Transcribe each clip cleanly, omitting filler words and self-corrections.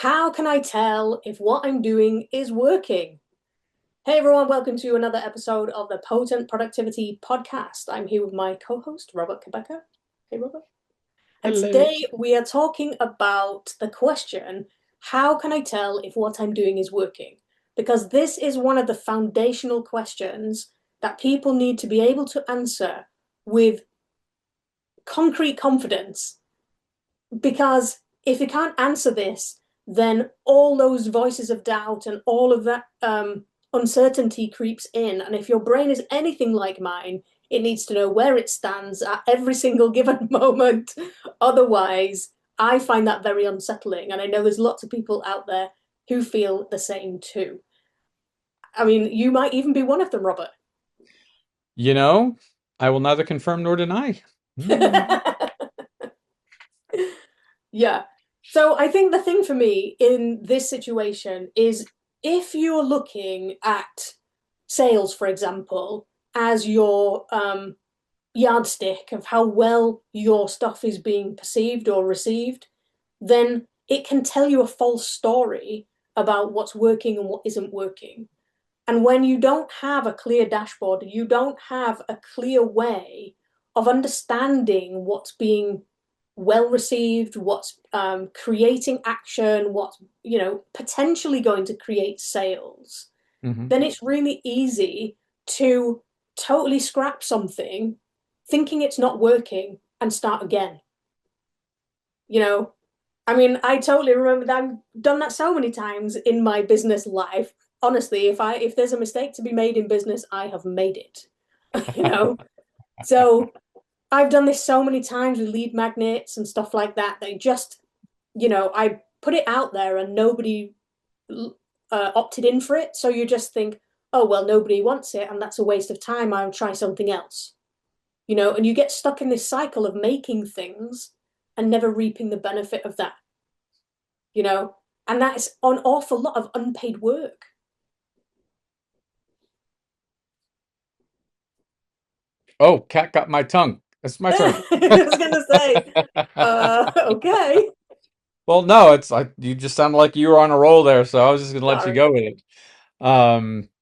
How can I tell if what I'm doing is working? Hey everyone, welcome to another episode of the Potent Productivity Podcast. I'm here with my co-host, Robert Quebecer. Hey Robert. And Hello. today we are talking about the question, how can I tell if what I'm doing is working? Because this is one of the foundational questions that people need to be able to answer with concrete confidence. Because if you can't answer this, then all those voices of doubt and all of that uncertainty creeps in. And if your brain is anything like mine, it needs to know where it stands at every single given moment. Otherwise, I find that very unsettling. And I know there's lots of people out there who feel the same too. I mean, you might even be one of them, Robert. You know, I will neither confirm nor deny. Mm. Yeah. So I think the thing for me in this situation is if you're looking at sales, for example, as your yardstick of how well your stuff is being perceived or received, then it can tell you a false story about what's working and what isn't working. And when you don't have a clear dashboard, you don't have a clear way of understanding what's being well received, what's creating action, what's potentially going to create sales, Hmm. then it's really easy to totally scrap something, thinking it's not working, and start again. You know, I mean, I totally remember that. I've done that so many times in my business life. Honestly, if there's a mistake to be made in business, I have made it. you know. So I've done this so many times with lead magnets and stuff like that. They just, I put it out there and nobody opted in for it. So you just think, oh well, nobody wants it, and that's a waste of time. I'll try something else. And you get stuck in this cycle of making things and never reaping the benefit of that. you know, and that's an awful lot of unpaid work. Oh, cat got my tongue. It's my turn. I was gonna say, okay. Well, no, it's like you just sounded like you were on a roll there, so I was just gonna let you Sorry. go with it.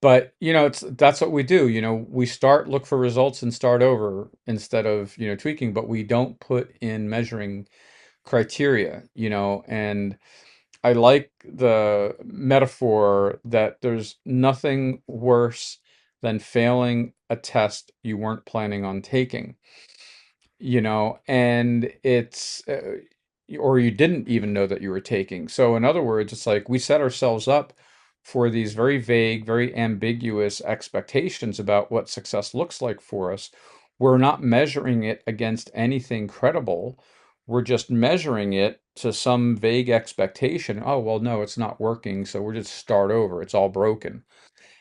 But it's that's what we do. We look for results and start over instead of, tweaking, but we don't put in measuring criteria, and I like the metaphor that there's nothing worse than failing a test you weren't planning on taking, and or you didn't even know that you were taking. So, in other words, it's like we set ourselves up for these very vague, very ambiguous expectations about what success looks like for us. We're not measuring it against anything credible. We're just measuring it to some vague expectation. Oh, well, no, it's not working. So we're just start over. It's all broken.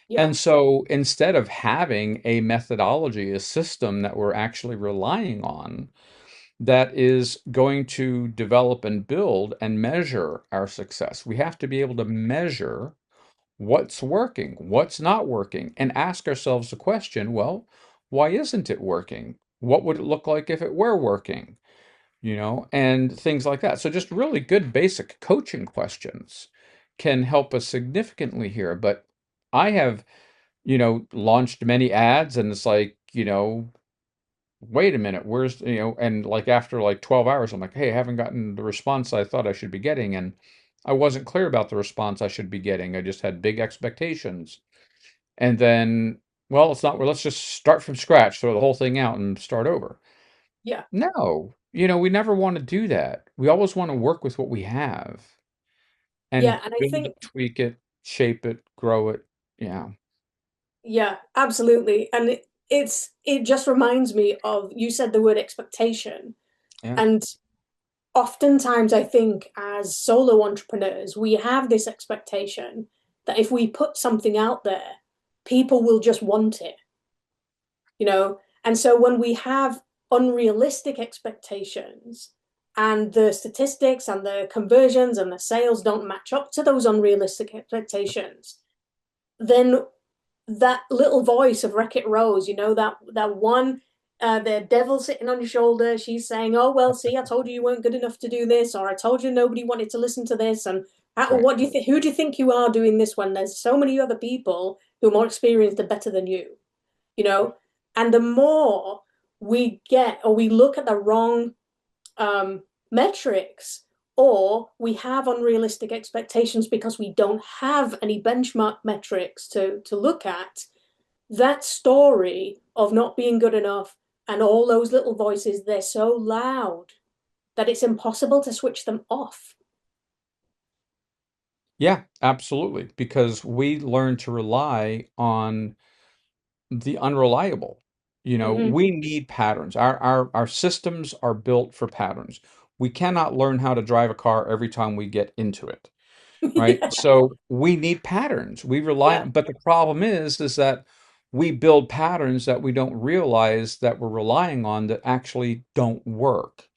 Yeah, And so instead of having a methodology, a system that we're actually relying on, that is going to develop and build and measure our success. We have to be able to measure what's working, what's not working, and ask ourselves the question, well, why isn't it working? What would it look like if it were working? And things like that. So just really good basic coaching questions can help us significantly here. But I have, launched many ads and it's like, wait a minute, and like after like 12 hours, I'm like, hey, I haven't gotten the response I thought I should be getting. And I wasn't clear about the response I should be getting. I just had big expectations. And then, well, it's not, well, let's just start from scratch, throw the whole thing out and start over. yeah, No, we never want to do that. We always want to work with what we have yeah. and And I build think, it, tweak it, shape it, grow it. Yeah. yeah, absolutely. And it just reminds me of, you said the word expectation. Yeah. And oftentimes I think as solo entrepreneurs, we have this expectation that if we put something out there, people will just want it. And so when we have unrealistic expectations and the statistics and the conversions and the sales don't match up to those unrealistic expectations, then that little voice of Wreck-It Rose, that one, the devil sitting on your shoulder, she's saying, oh, well, see, I told you you weren't good enough to do this, or I told you nobody wanted to listen to this, and Right. What do you think? Who do you think you are doing this when there's so many other people who are more experienced and better than you? You know, and the more we get or we look at the wrong metrics, or we have unrealistic expectations because we don't have any benchmark metrics to look at, that story of not being good enough and all those little voices, they're so loud that it's impossible to switch them off. Yeah, absolutely. Because we learn to rely on the unreliable. You know, Hmm. we need patterns. Our systems are built for patterns. We cannot learn how to drive a car every time we get into it, right? Yeah. So we need patterns. We rely Yeah. on, but the problem is that we build patterns that we don't realize that we're relying on that actually don't work.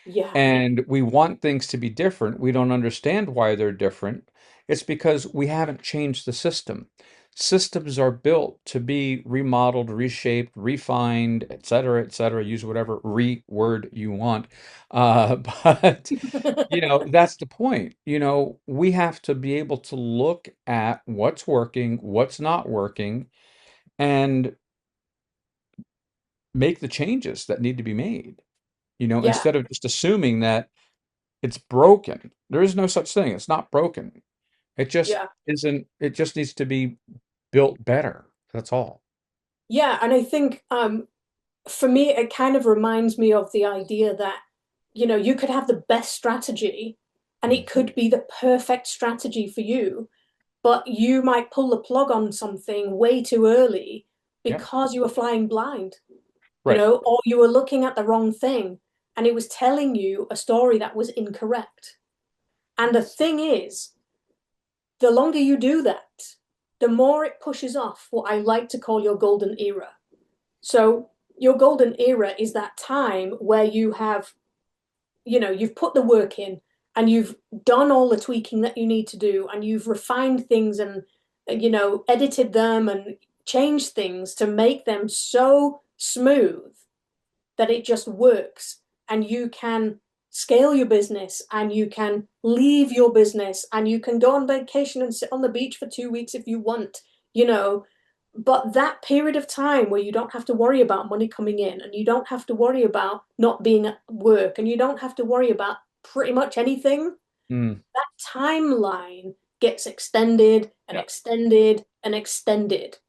Yeah. And we want things to be different. We don't understand why they're different. It's because we haven't changed the system. Systems are built to be remodeled, reshaped, refined, et cetera, et cetera. Use whatever re word you want. But, that's the point. We have to be able to look at what's working, what's not working, and make the changes that need to be made, Yeah. instead of just assuming that it's broken. There is no such thing. It's not broken. It just Yeah. isn't, it just needs to be built better. That's all. Yeah. And I think for me, it kind of reminds me of the idea that, you could have the best strategy and it Mhm. could be the perfect strategy for you, but you might pull the plug on something way too early Yeah. because you were flying blind, Right. or you were looking at the wrong thing and it was telling you a story that was incorrect. And the thing is, the longer you do that, the more it pushes off what I like to call your golden era. So, your golden era is that time where you've put the work in and you've done all the tweaking that you need to do and you've refined things and edited them and changed things to make them so smooth that it just works, and you can scale your business and you can leave your business and you can go on vacation and sit on the beach for 2 weeks if you want, you know but that period of time where you don't have to worry about money coming in and you don't have to worry about not being at work and you don't have to worry about pretty much anything, Mm. that timeline gets extended and Yeah. extended and extended,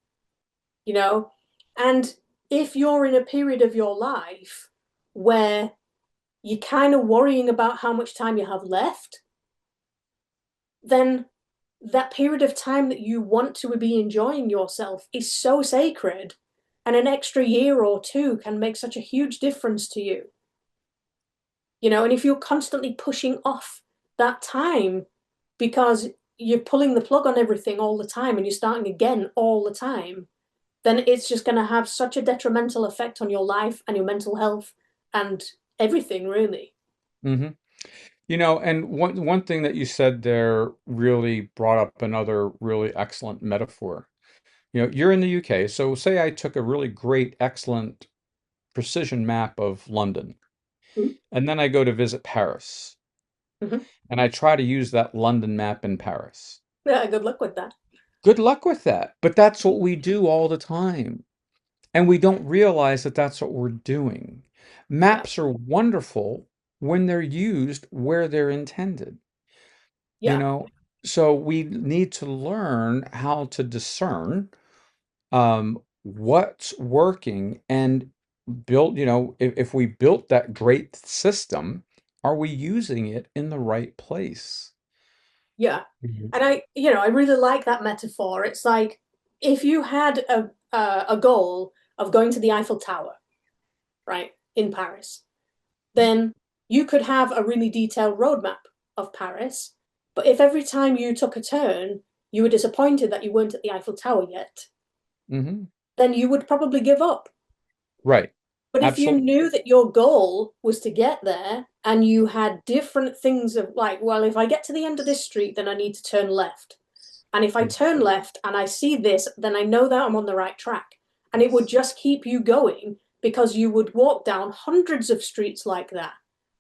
you know? And if you're in a period of your life where you're kind of worrying about how much time you have left, then that period of time that you want to be enjoying yourself is so sacred, and an extra year or two can make such a huge difference to you. And if you're constantly pushing off that time because you're pulling the plug on everything all the time and you're starting again all the time, then it's just going to have such a detrimental effect on your life and your mental health and everything, really. hmm and one thing that you said there really brought up another really excellent metaphor. You're in the UK, so say I took a really great, excellent precision map of London, and then I go to visit Paris, Mm-hmm. and I try to use that London map in Paris. Yeah, good luck with that. Good luck with that. But that's what we do all the time. And we don't realize that that's what we're doing. Yeah, Maps are wonderful when they're used where they're intended, you yeah, know? So we need to learn how to discern what's working and build, if we built that great system, are we using it in the right place? yeah. Mhm. And I really like that metaphor. It's like if you had a goal of going to the Eiffel Tower, right, in Paris, then you could have a really detailed roadmap of Paris. But if every time you took a turn, you were disappointed that you weren't at the Eiffel Tower yet, Hmm. then you would probably give up. Right. But if you Absolutely. knew that your goal was to get there and you had different things of like, well, if I get to the end of this street, then I need to turn left. And if I turn left and I see this, then I know that I'm on the right track. And it would just keep you going because you would walk down hundreds of streets like that.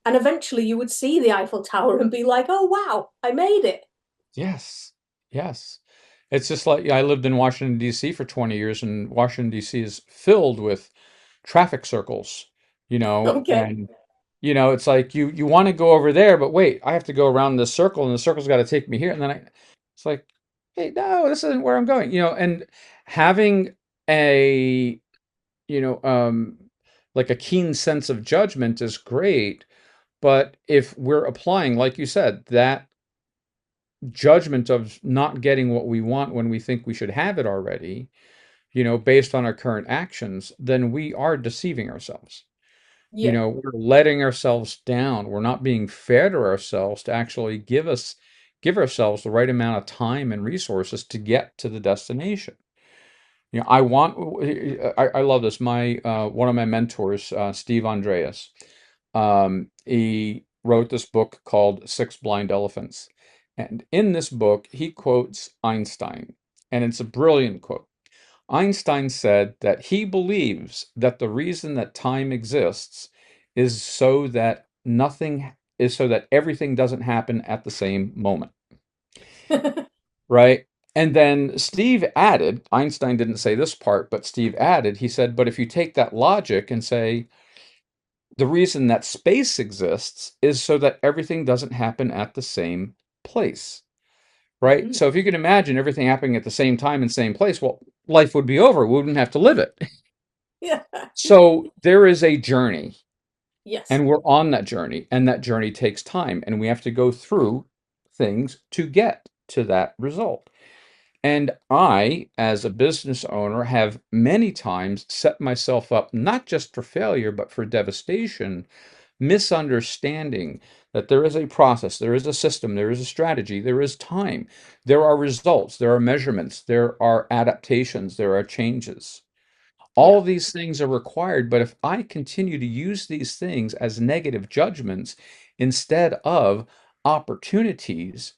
And eventually you would see the Eiffel Tower and be like, oh, wow, I made it. Yes. Yes. It's just like I lived in Washington, D.C. for 20 years, and Washington, D.C. is filled with traffic circles, Okay. and it's like you want to go over there, but wait, I have to go around this circle, and the circle's got to take me here, and then it's like, hey, no, this isn't where I'm going, and having a, you know, um, like a keen sense of judgment is great, but if we're applying, like you said, that judgment of not getting what we want when we think we should have it already, based on our current actions, then we are deceiving ourselves. Yeah. We're letting ourselves down. We're not being fair to ourselves to actually give ourselves the right amount of time and resources to get to the destination. I want, I love this. One of my mentors, Steve Andreas, he wrote this book called Six Blind Elephants. And in this book, he quotes Einstein. And it's a brilliant quote. Einstein said that he believes that the reason that time exists is so that everything doesn't happen at the same moment, right? And then Steve added, Einstein didn't say this part, but Steve added, he said, but if you take that logic and say the reason that space exists is so that everything doesn't happen at the same place, right? Mhm. So if you can imagine everything happening at the same time and same place, well, life would be over. We wouldn't have to live it. Yeah. So there is a journey, Yes. and we're on that journey, and that journey takes time, and we have to go through things to get to that result. And I, as a business owner, have many times set myself up not just for failure, but for devastation, misunderstanding that there is a process, there is a system, there is a strategy, there is time, there are results, there are measurements, there are adaptations, there are changes. Yeah. All these things are required, but if I continue to use these things as negative judgments instead of opportunities,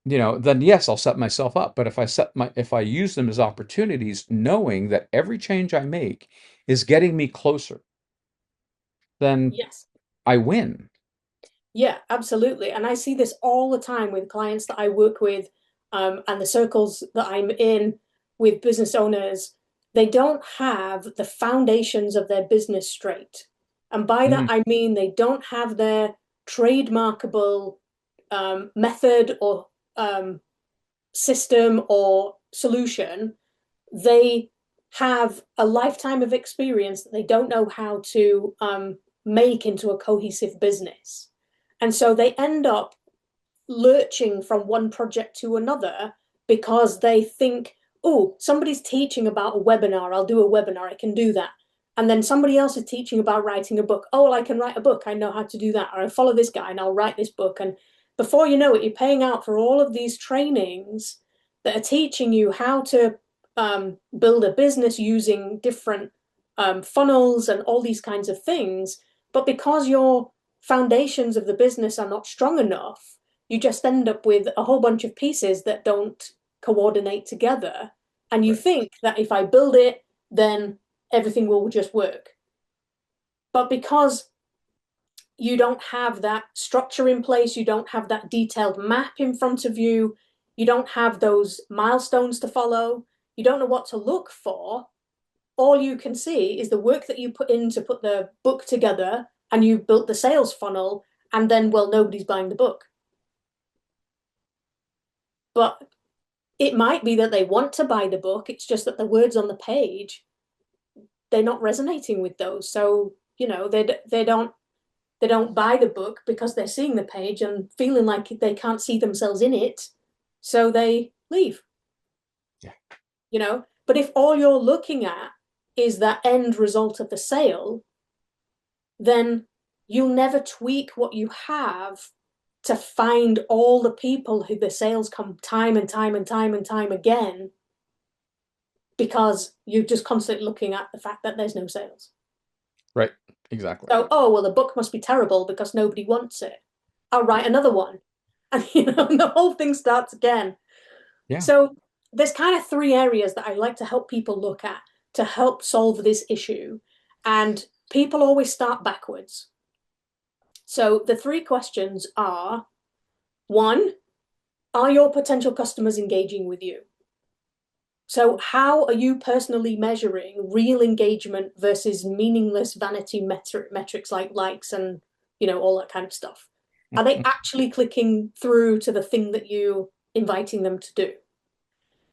then yes, I'll set myself up. But if I use them as opportunities, knowing that every change I make is getting me closer, then Yes. I win. Yeah, absolutely. And I see this all the time with clients that I work with, and the circles that I'm in with business owners. They don't have the foundations of their business straight. And by that, Mm, I mean they don't have their trademarkable method or system or solution. They have a lifetime of experience that they don't know how to make into a cohesive business. And so they end up lurching from one project to another because they think, oh, somebody's teaching about a webinar. I'll do a webinar. I can do that. And then somebody else is teaching about writing a book. Oh, well, I can write a book. I know how to do that. Or I follow this guy and I'll write this book. And before you know it, you're paying out for all of these trainings that are teaching you how to build a business using different funnels and all these kinds of things. But because your foundations of the business are not strong enough, you just end up with a whole bunch of pieces that don't coordinate together. And you right, think that if I build it, then everything will just work. But because you don't have that structure in place, you don't have that detailed map in front of you, you don't have those milestones to follow, you don't know what to look for. All you can see is the work that you put in to put the book together, and you built the sales funnel, and then, well, nobody's buying the book. But it might be that they want to buy the book. It's just that the words on the page, they're not resonating with those. So, they don't buy the book because they're seeing the page and feeling like they can't see themselves in it. So they leave, yeah, But if all you're looking at is that end result of the sale, then you'll never tweak what you have to find all the people who the sales come time and time and time and time again, because you're just constantly looking at the fact that there's no sales. right, exactly. So, oh, well, the book must be terrible because nobody wants it. I'll write another one. And, the whole thing starts again. Yeah, So, there's kind of three areas that I like to help people look at to help solve this issue. And people always start backwards. So, the three questions are: one, are your potential customers engaging with you? So how are you personally measuring real engagement versus meaningless vanity metrics like likes and, all that kind of stuff? Are they actually clicking through to the thing that you inviting them to do?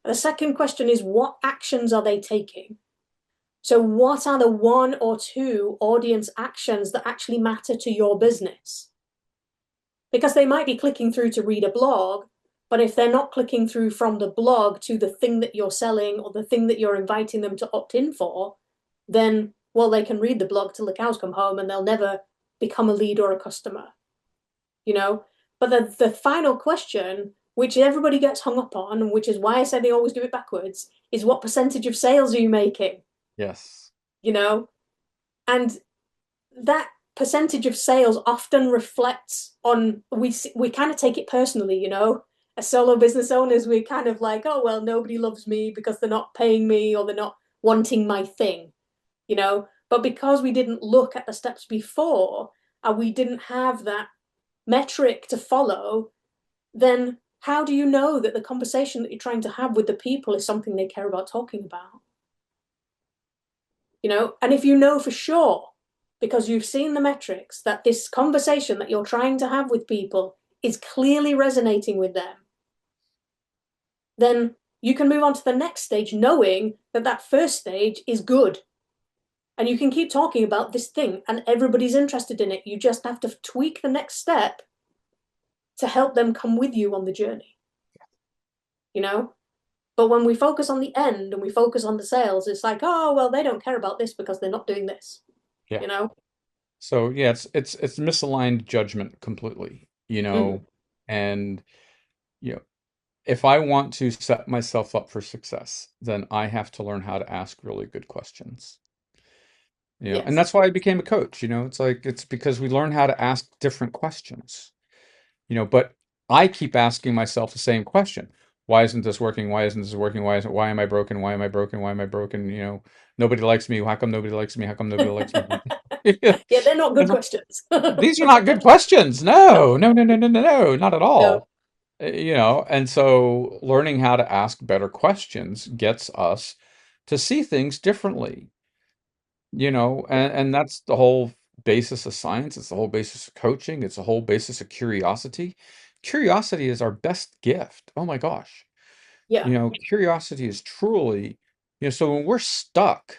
The second question is, what actions are they taking? So what are the one or two audience actions that actually matter to your business? Because they might be clicking through to read a blog, but if they're not clicking through from the blog to the thing that you're selling or the thing that you're inviting them to opt in for, then, well, they can read the blog till the cows come home and they'll never become a lead or a customer, you know? But the final question, which everybody gets hung up on, which is why I say they always do it backwards, is what percentage of sales are you making? Yes. You know? And that percentage of sales often reflects on we kind of take it personally, as solo business owners, we're kind of like, oh well, nobody loves me because they're not paying me or they're not wanting my thing, but because we didn't look at the steps before and we didn't have that metric to follow, then how do you know that the conversation that you're trying to have with the people is something they care about talking about? And if you know for sure, because you've seen the metrics, that this conversation that you're trying to have with people is clearly resonating with them, then you can move on to the next stage knowing that that first stage is good. And you can keep talking about this thing and everybody's interested in it. You just have to tweak the next step to help them come with you on the journey, you know? But when we focus on the end and we focus on the sales, it's like, oh, well, they don't care about this because they're not doing this, Yeah. you know? So yeah, it's misaligned judgment completely, Mm-hmm. and you know, if I want to set myself up for success, then I have to learn how to ask really good questions. And Yes. that's why I became a coach. It's like it's because we learn how to ask different questions. But I keep asking myself the same question. Why isn't this working? Why isn't this working? Why am I broken? Why am I broken? Why am I broken? Nobody likes me. How come nobody likes me? How come nobody likes me? Yeah, they're not good And questions. these are not good questions. No, no, no, no, no, no, no, not at No. all. And so learning how to ask better questions gets us to see things differently, Yeah. and that's the whole basis of science. It's the whole basis of coaching. It's the whole basis of curiosity. Curiosity is our best gift. Oh my gosh. Yeah. Curiosity is truly, so when we're stuck,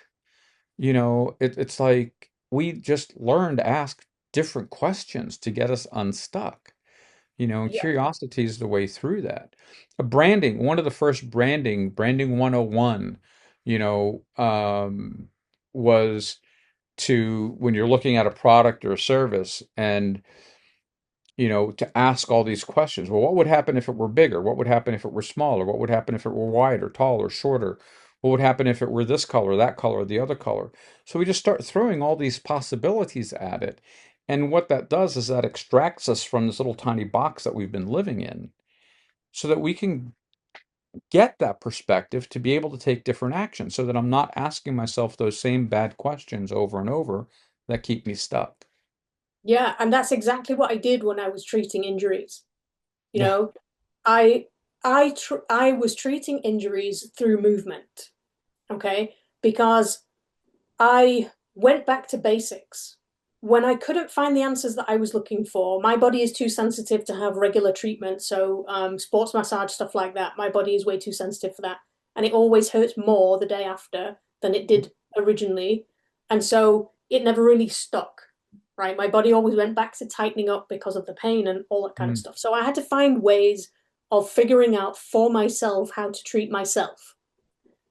it's like we just learn to ask different questions to get us unstuck. Yeah. Curiosity is the way through that. Branding, one of the first branding 101, was to when you're looking at a product or a service and to ask all these questions. Well, what would happen if it were bigger? What would happen if it were smaller? What would happen if it were wider, taller, shorter? What would happen if it were this color, that color, the other color? So we just start throwing all these possibilities at it. And what that does is that extracts us from this little tiny box that we've been living in so that we can get that perspective to be able to take different actions so that I'm not asking myself those same bad questions over and over that keep me stuck. Yeah. And that's exactly what I did when I was treating injuries. You Yeah. know, I I was treating injuries through movement, okay? Because I went back to basics. When I couldn't find the answers that I was looking for, my body is too sensitive to have regular treatment. So, sports massage, stuff like that, my body is way too sensitive for that. And it always hurts more the day after than it did originally. And so it never really stuck, right? My body always went back to tightening up because of the pain and all that kind of Mm. stuff. So I had to find ways of figuring out for myself how to treat myself.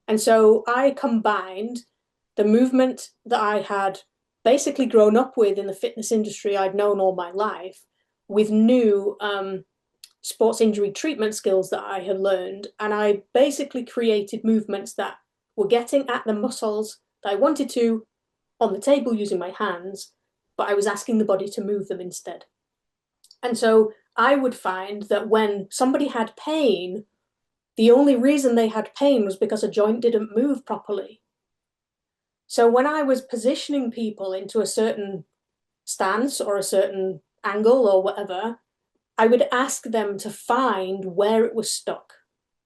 And so I combined the movement that I had basically grown up with in the fitness industry I'd known all my life with new sports injury treatment skills that I had learned. And I basically created movements that were getting at the muscles that I wanted to on the table using my hands, but I was asking the body to move them instead. And so I would find that when somebody had pain, the only reason they had pain was because a joint didn't move properly. So when I was positioning people into a certain stance or a certain angle or whatever, I would ask them to find where it was stuck,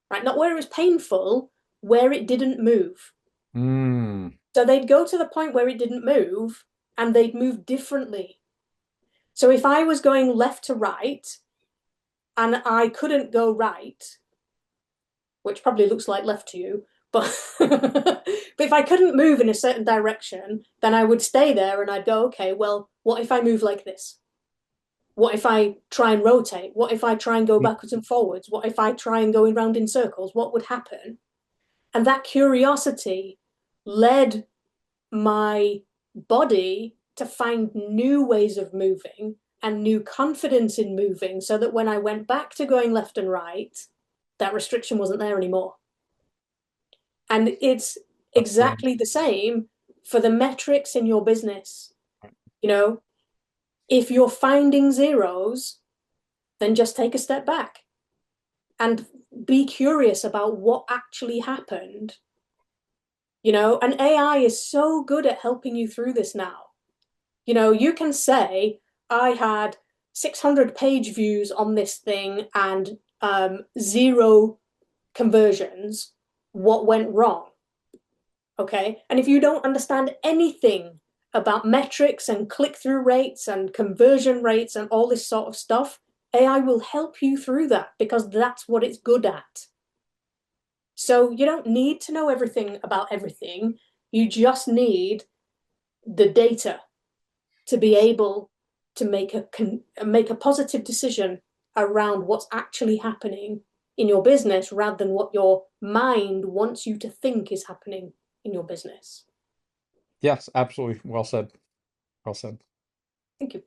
right? Not where it was painful, where it didn't move. Mm. So they'd go to the point where it didn't move and they'd move differently. So if I was going left to right and I couldn't go right, which probably looks like left to you, but but if I couldn't move in a certain direction, then I would stay there and I'd go, okay, well, what if I move like this? What if I try and rotate? What if I try and go backwards and forwards? What if I try and go around in circles? What would happen? And that curiosity led my body to find new ways of moving and new confidence in moving so that when I went back to going left and right, that restriction wasn't there anymore. And it's That's great. exactly the same for the metrics in your business. You know, if you're finding zeros, then just take a step back and be curious about what actually happened. You know, and AI is so good at helping you through this now. You know, you can say, I had 600 page views on this thing and zero conversions. What went wrong? Okay. And if you don't understand anything about metrics and click through rates and conversion rates and all this sort of stuff, AI will help you through that because that's what it's good at. So you don't need to know everything about everything. You just need the data to be able to make a positive decision around what's actually happening in your business rather than what your mind wants you to think is happening in your business. Yes, absolutely. Well said. Well said. Thank you.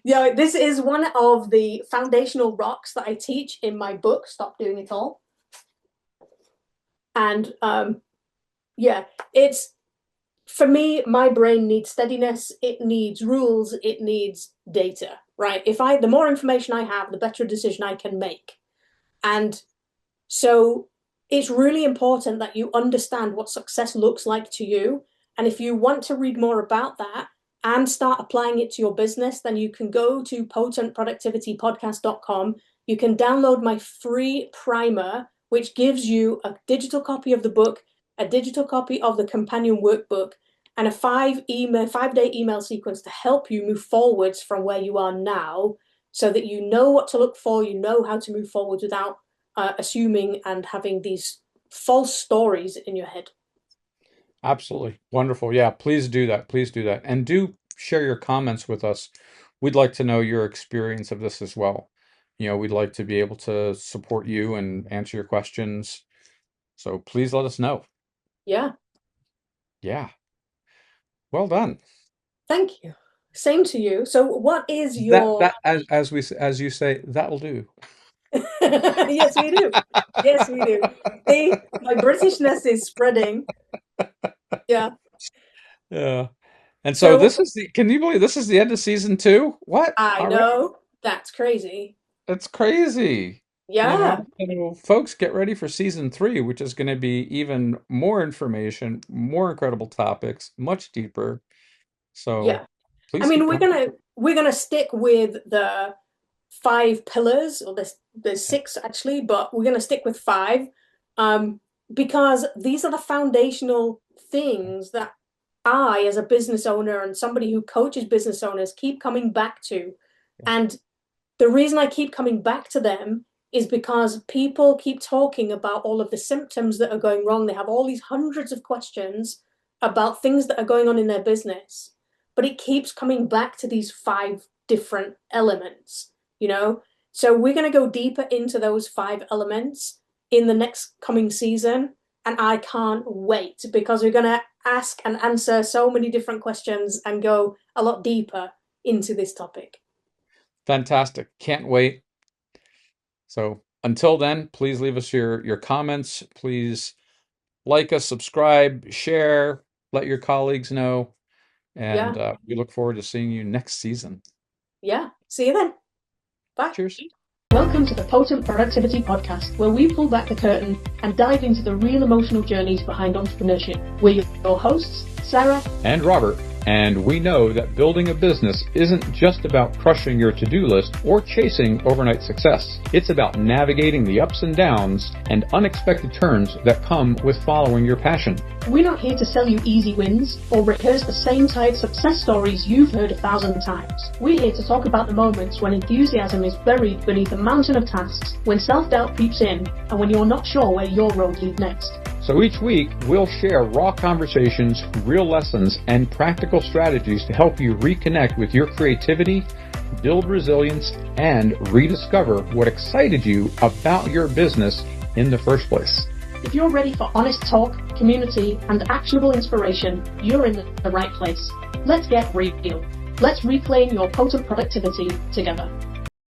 Yeah, this is one of the foundational rocks that I teach in my book, Stop Doing It All. And yeah, it's for me, my brain needs steadiness, it needs rules, it needs data, right? The more information I have, the better decision I can make. And so it's really important that you understand what success looks like to you. And if you want to read more about that and start applying it to your business, then you can go to potentproductivitypodcast.com. You can download my free primer, which gives you a digital copy of the book, a digital copy of the companion workbook, and a 5-day email sequence to help you move forwards from where you are now so that you know what to look for, you know how to move forward without assuming and having these false stories in your head. Absolutely. Wonderful. Yeah, please do that. Please do that. And do share your comments with us. We'd like to know your experience of this as well. We'd like to be able to support you and answer your questions. So please let us know. Yeah. Yeah. Well done. Thank you. Same to you. So what is That your that as you say, that'll do. Yes, we do. Yes, we do. See, my Britishness is spreading. Yeah. Yeah. And so So this is can you believe this is the end of season 2? What? I Already? know that's crazy. It's crazy. Yeah. So folks, get ready for season 3, which is going to be even more information, more incredible topics, much deeper. So Yeah. I please mean, keep we're coming. gonna we're gonna stick with the 5 pillars, or there's six actually, but we're gonna stick with five, um, because these are the foundational things that I, as a business owner and somebody who coaches business owners, keep coming back to. And the reason I keep coming back to them is because people keep talking about all of the symptoms that are going wrong. They have all these hundreds of questions about things that are going on in their business, but it keeps coming back to these 5 different elements, you know? So we're going to go deeper into those 5 elements in the next coming season. And I can't wait because we're going to ask and answer so many different questions and go a lot deeper into this topic. Fantastic. Can't wait. So until then, please leave us your comments. Please like us, subscribe, share, let your colleagues know. And Yeah. we look forward to seeing you next season. Yeah. See you then. Bye. Cheers. Welcome to the Potent Productivity Podcast, where we pull back the curtain and dive into the real emotional journeys behind entrepreneurship. We're your hosts, Sarah And Robert. And we know that building a business isn't just about crushing your to-do list or chasing overnight success. It's about navigating the ups and downs and unexpected turns that come with following your passion. We're not here to sell you easy wins or rehearse the same tired success stories you've heard 1,000 times. We're here to talk about the moments when enthusiasm is buried beneath a mountain of tasks, when self-doubt creeps in, and when you're not sure where your road leads next. So each week, we'll share raw conversations, real lessons, and practical strategies to help you reconnect with your creativity, build resilience, and rediscover what excited you about your business in the first place. If you're ready for honest talk, community, and actionable inspiration, you're in the right place. Let's get real. Let's reclaim your potent productivity together.